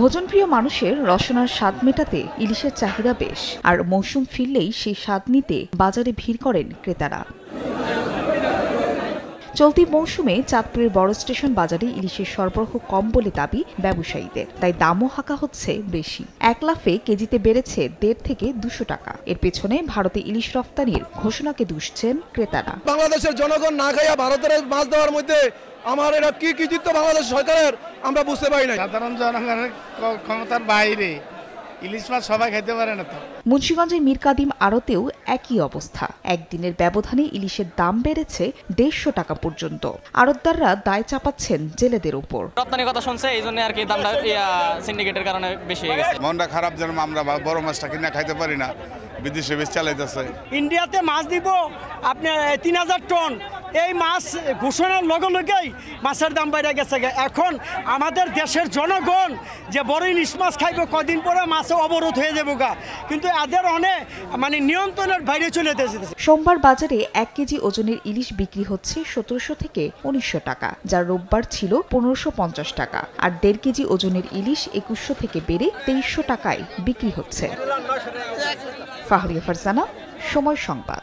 ভোজনপ্রিয় মানুষের রসনার স্বাদ মেটাতে ইলিশের চাহিদা বেশ, আর মৌসুম ফিরলেই সেই স্বাদ নিতে বাজারে ভিড় করেন ক্রেতারা। চলতি মৌসুমে চাঁদপুরের বড় স্টেশন বাজারে ইলিশের সরবরাহ কম বলে দাবি ব্যবসায়ীদের, তাই দামও হাঁকা হচ্ছে বেশি। এক লাফে কেজিতে বেড়েছে 1.5 থেকে 200 টাকা। এর পেছনে ভারতে ইলিশ রফতানির ঘোষণাকে দুষছেন ক্রেতারা। বাংলাদেশের জনগণ না খাইয়া ভারতের মাছ দেওয়ার মধ্যে আমার এটা কি কৃতিত্ব বাংলাদেশ সরকারের আমরা বুঝতে পারি না। সাধারণ জনগণের ক্ষমতার বাইরে ইলিশ মাছ সবাই খেতে পারে না। তো মুন্সিগঞ্জের মীর কাদিম আড়তেও একই অবস্থা। একদিনের ব্যবধানে ইলিশের দাম বেড়েছে 150 টাকা পর্যন্ত। আড়তদাররা দায় চাপাচ্ছেন জেলেদের উপর। রপ্তানির কথা শুনছে, এই জন্য আর কি দামটা সিন্ডিকেটের কারণে বেশি হয়ে গেছে। মনটা খারাপ যেন আমরা বড় মাছটা কিনে খাইতে পারি না, বিদেশে বেশ চালাইতেছে। ইন্ডিয়াতে মাছ দিব আপনার 3000 টন, এই মাছ ঘোষণার লগে লগেই মাছের দাম বেড়ে গেছে। এখন আমাদের দেশের জনগণ যে বড় ইলিশ মাছ খাইবে, কদিন পরে মাছে অবরোধ হয়ে যাবো গা, কিন্তু এদের অনেক নিয়ন্ত্রণের বাইরে চলে যেতেছে। সোমবার বাজারে 1 কেজি ওজনের ইলিশ বিক্রি হচ্ছে 1700 থেকে 1900 টাকা, যা রোববার ছিল 1550 টাকা। আর 1.5 কেজি ওজনের ইলিশ 2100 থেকে বেড়ে 2300 টাকায় বিক্রি হচ্ছে। ফাহরিয়া ফারজানা, সময় সংবাদ।